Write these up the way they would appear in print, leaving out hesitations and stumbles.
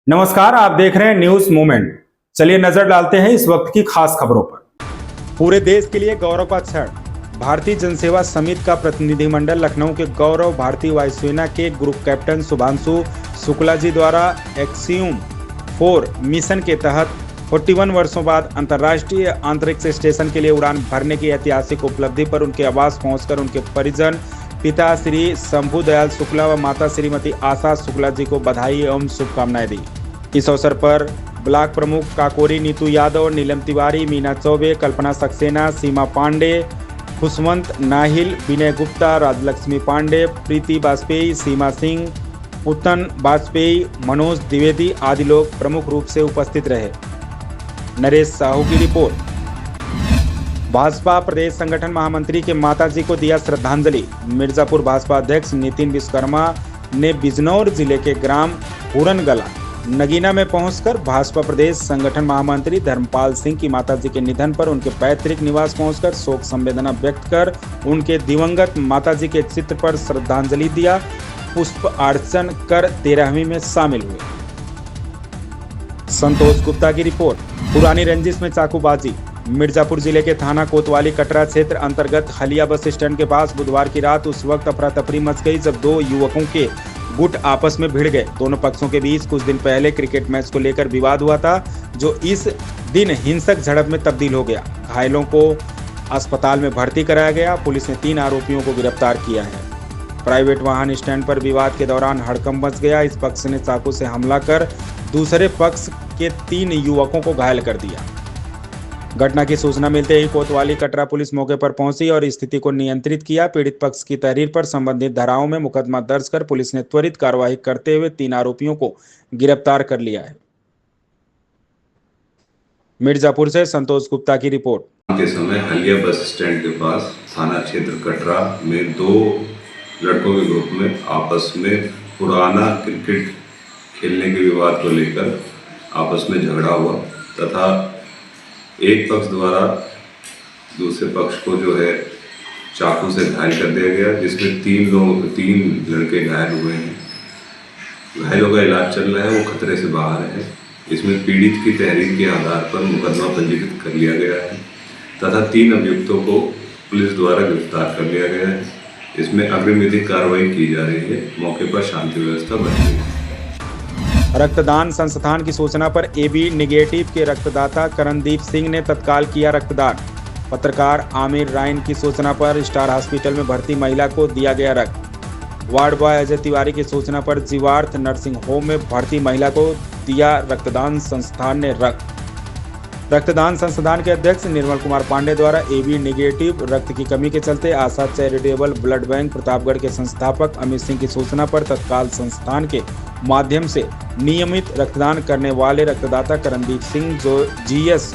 नमस्कार, आप देख रहे हैं न्यूज मोमेंट। चलिए नजर डालते हैं इस वक्त की खास खबरों पर। पूरे देश के लिए गौरव का क्षण। भारतीय जनसेवा समिति का प्रतिनिधिमंडल लखनऊ के गौरव भारतीय वायुसेना के ग्रुप कैप्टन शुभांशु शुक्ला जी द्वारा एक्सियम 4 मिशन के तहत 41 वर्षों बाद अंतर्राष्ट्रीय अंतरिक्ष स्टेशन के लिए उड़ान भरने की ऐतिहासिक उपलब्धि पर उनके आवास पहुंचकर उनके परिजन पिता श्री शंभू दयाल शुक्ला व माता श्रीमती आशा शुक्ला जी को बधाई एवं शुभकामनाएं दी। इस अवसर पर ब्लॉक प्रमुख काकोरी नीतू यादव, नीलम तिवारी, मीना चौबे, कल्पना सक्सेना, सीमा पांडे, खुशवंत नाहिल, विनय गुप्ता, राजलक्ष्मी पांडे, प्रीति वाजपेयी, सीमा सिंह, उत्तन वाजपेयी, मनोज द्विवेदी आदि लोग प्रमुख रूप से उपस्थित रहे। नरेश साहू की रिपोर्ट। भाजपा प्रदेश संगठन महामंत्री के माताजी को दिया श्रद्धांजलि। मिर्जापुर भाजपा अध्यक्ष नितिन विश्वकर्मा ने बिजनौर जिले के ग्राम हुरनगला नगीना में पहुंचकर भाजपा प्रदेश संगठन महामंत्री धर्मपाल सिंह की माताजी के निधन पर उनके पैतृक निवास पहुंचकर शोक संवेदना व्यक्त कर उनके दिवंगत माताजी के चित्र पर श्रद्धांजलि दिया, पुष्प अर्चन कर 13वीं में शामिल हुए। संतोष गुप्ता की रिपोर्ट। पुरानी रंजिश में चाकूबाजी। मिर्जापुर जिले के थाना कोतवाली कटरा क्षेत्र अंतर्गत हलिया बस स्टैंड के पास बुधवार की रात उस वक्त अफरा तफरी मच गई जब दो युवकों के गुट आपस में भिड़ गए। दोनों पक्षों के बीच कुछ दिन पहले क्रिकेट मैच को लेकर विवाद हुआ था, जो इस दिन हिंसक झड़प में तब्दील हो गया। घायलों को अस्पताल में भर्ती कराया गया। पुलिस ने 3 आरोपियों को गिरफ्तार किया है। प्राइवेट वाहन स्टैंड पर विवाद के दौरान हड़कंप मच गया। इस पक्ष ने चाकू से हमला कर दूसरे पक्ष के 3 युवकों को घायल कर दिया। घटना की सूचना मिलते ही कोतवाली कटरा पुलिस मौके पर पहुंची और स्थिति को नियंत्रित किया। पीड़ित पक्ष की तहरीर पर संबंधित धाराओं में मुकदमा दर्ज कर पुलिस ने त्वरित कार्रवाई करते हुए 3 आरोपियों को गिरफ्तार कर लिया है। मिर्जापुर से संतोष गुप्ता की रिपोर्ट। के समय हलिया बस स्टैंड के पास थाना क्षेत्र कटरा में 2 लड़कों के ग्रुप में आपस में पुराना क्रिकेट खेलने के विवाद को लेकर आपस में झगड़ा हुआ तथा एक पक्ष द्वारा दूसरे पक्ष को जो है चाकू से घायल कर दिया गया, जिसमें 3 लड़के घायल हुए हैं। घायलों का इलाज चल रहा है, वो खतरे से बाहर है। इसमें पीड़ित की तहरीर के आधार पर मुकदमा पंजीकृत कर लिया गया है तथा 3 अभियुक्तों को पुलिस द्वारा गिरफ्तार कर लिया गया है। इसमें अग्रिम विधिक कार्रवाई की जा रही है। मौके पर शांति व्यवस्था बनी है। रक्तदान संस्थान की सूचना पर AB निगेटिव के रक्तदाता करणदीप सिंह ने तत्काल किया रक्तदान। पत्रकार आमिर राइन की सूचना पर स्टार हॉस्पिटल में भर्ती महिला को दिया गया रक्त। वार्ड बॉय अजय तिवारी की सूचना पर जीवार्थ नर्सिंग होम में भर्ती महिला को दिया रक्तदान संस्थान ने रक्त। रक्तदान संस्थान के अध्यक्ष निर्मल कुमार पांडे द्वारा AB निगेटिव रक्त की कमी के चलते आशा चैरिटेबल ब्लड बैंक प्रतापगढ़ के संस्थापक अमित सिंह की सूचना पर तत्काल संस्थान के माध्यम से नियमित रक्तदान करने वाले रक्तदाता करणदीप सिंह जो GS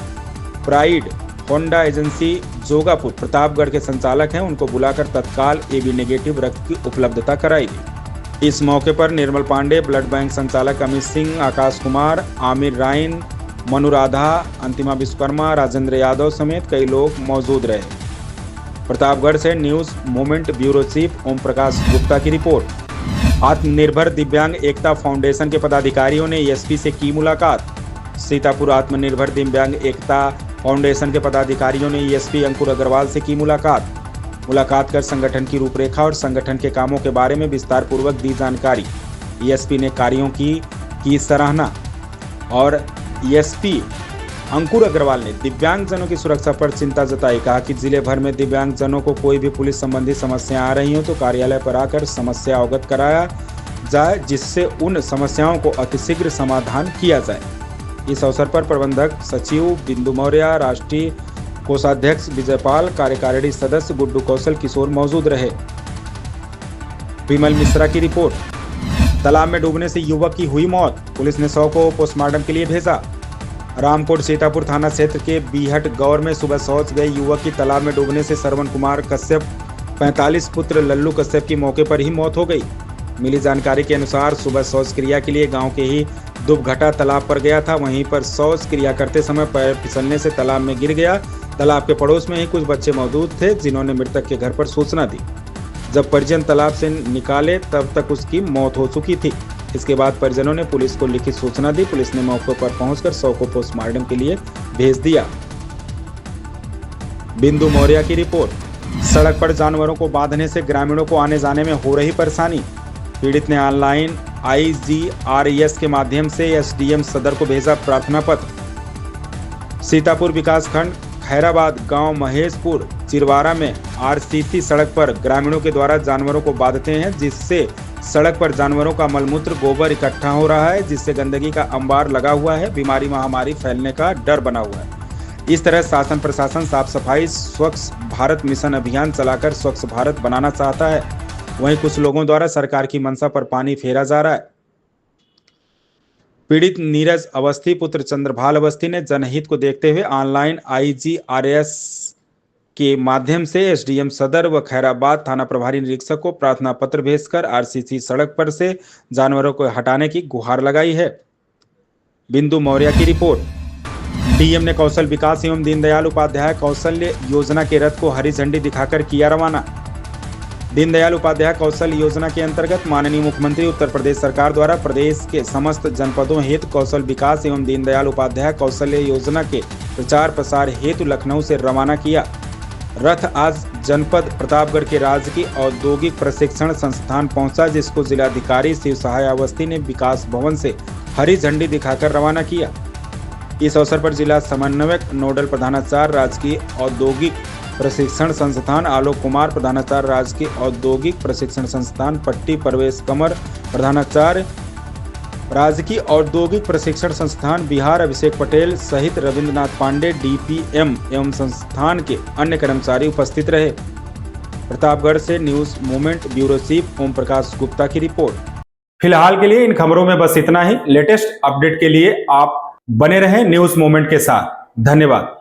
pride Honda agency Jogapur Pratapgarh के संचालक हैं, उनको बुलाकर तत्काल AB नेगेटिव रक्त की उपलब्धता कराई गई। इस मौके पर निर्मल पांडे, ब्लड बैंक संचालक अमित सिंह, आकाश कुमार, आमिर राइन, मनुराधा, अंतिमा विश्वकर्मा, राजेंद्र यादव समेत कई लोग मौजूद रहे। प्रतापगढ़ से news moment bureau chief Om Prakash Gupta की रिपोर्ट। आत्मनिर्भर दिव्यांग एकता फाउंडेशन के पदाधिकारियों ने SP से की मुलाकात। सीतापुर आत्मनिर्भर दिव्यांग एकता फाउंडेशन के पदाधिकारियों ने SP अंकुर अग्रवाल से की मुलाकात कर संगठन की रूपरेखा और संगठन के कामों के बारे में विस्तार पूर्वक दी जानकारी। SP ने कार्यों की सराहना और SP अंकुर अग्रवाल ने दिव्यांगजनों की सुरक्षा पर चिंता जताई। कहा कि जिले भर में दिव्यांगजनों को कोई भी पुलिस संबंधी समस्या आ रही हो तो कार्यालय पर आकर समस्या अवगत कराया जाए, जिससे उन समस्याओं को अतिशीघ्र समाधान किया जाए। इस अवसर पर प्रबंधक सचिव बिंदु मौर्य, राष्ट्रीय कोषाध्यक्ष विजयपाल, कार्यकारिणी सदस्य गुड्डू कौशल किशोर मौजूद रहे। विमल मिश्रा की रिपोर्ट। तालाब में डूबने से युवक की हुई मौत, पुलिस ने 100 को पोस्टमार्टम के लिए भेजा। रामकोट सीतापुर थाना क्षेत्र के बीहट गौर में सुबह शौच गए युवक की तालाब में डूबने से श्रवण कुमार कश्यप 45 पुत्र लल्लू कश्यप की मौके पर ही मौत हो गई। मिली जानकारी के अनुसार सुबह शौच क्रिया के लिए गांव के ही दुबघटा तालाब पर गया था। वहीं पर शौच क्रिया करते समय पैर फिसलने से तालाब में गिर गया। तालाब के पड़ोस में ही कुछ बच्चे मौजूद थे, जिन्होंने मृतक के घर पर सूचना दी। जब परिजन तालाब से निकाले तब तक उसकी मौत हो चुकी थी। इसके बाद परिजनों ने पुलिस को लिखित सूचना दी। पुलिस ने मौके पर पहुंचकर शव को पोस्टमार्टम के लिए भेज दिया। बिंदु मौर्य की रिपोर्ट। सड़क पर जानवरों को बांधने से ग्रामीणों को आने जाने में हो रही परेशानी। पीड़ित ने ऑनलाइन IGRES के माध्यम से SDM सदर को भेजा प्रार्थना पत्र। सीतापुर विकासखंड खैराबाद गांव महेशपुर चिरवारा में RCC सड़क पर ग्रामीणों के द्वारा जानवरों को बांधते हैं, जिससे सड़क पर जानवरों का मलमूत्र गोबर इकट्ठा हो रहा है, जिससे गंदगी का अंबार लगा हुआ है। बीमारी महामारी फैलने का डर बना हुआ है। इस तरह शासन प्रशासन साफ सफाई स्वच्छ भारत मिशन अभियान चलाकर स्वच्छ भारत बनाना चाहता है। वहीं कुछ लोगों द्वारा सरकार की मंशा पर पानी फेरा जा रहा है। पीड़ित नीरज अवस्थी पुत्र चंद्रभाल अवस्थी ने जनहित को देखते हुए ऑनलाइन IGRES के माध्यम से SDM सदर व खैराबाद थाना प्रभारी निरीक्षक को प्रार्थना पत्र भेजकर RCC सड़क पर से जानवरों को हटाने की गुहार लगाई है। बिंदु मौर्य की रिपोर्ट। DM ने कौशल विकास एवं दीनदयाल उपाध्याय कौशल्य योजना के रथ को हरी झंडी दिखाकर किया रवाना। दीनदयाल उपाध्याय कौशल योजना के अंतर्गत माननीय मुख्यमंत्री उत्तर प्रदेश सरकार द्वारा प्रदेश के समस्त जनपदों हेतु कौशल विकास एवं दीनदयाल उपाध्याय कौशल्य योजना के प्रचार प्रसार हेतु लखनऊ से रवाना किया। रथ आज जनपद प्रतापगढ़ के राजकीय औद्योगिक प्रशिक्षण संस्थान पहुंचा, जिसको जिलाधिकारी शिव सहाय अवस्थी ने विकास भवन से हरी झंडी दिखाकर रवाना किया। इस अवसर पर जिला समन्वयक नोडल प्रधानाचार्य राजकीय औद्योगिक प्रशिक्षण संस्थान आलोक कुमार, प्रधानाचार्य राजकीय औद्योगिक प्रशिक्षण संस्थान पट्टी प्रवेश कमर, प्रधानाचार्य राजकीय औद्योगिक प्रशिक्षण संस्थान बिहार अभिषेक पटेल सहित रविंद्रनाथ पांडे DPM एवं संस्थान के अन्य कर्मचारी उपस्थित रहे। प्रतापगढ़ से news movement bureau chief Om Prakash Gupta की रिपोर्ट। फिलहाल के लिए इन खबरों में बस इतना ही। लेटेस्ट अपडेट के लिए आप बने रहें न्यूज मूवमेंट के साथ। धन्यवाद।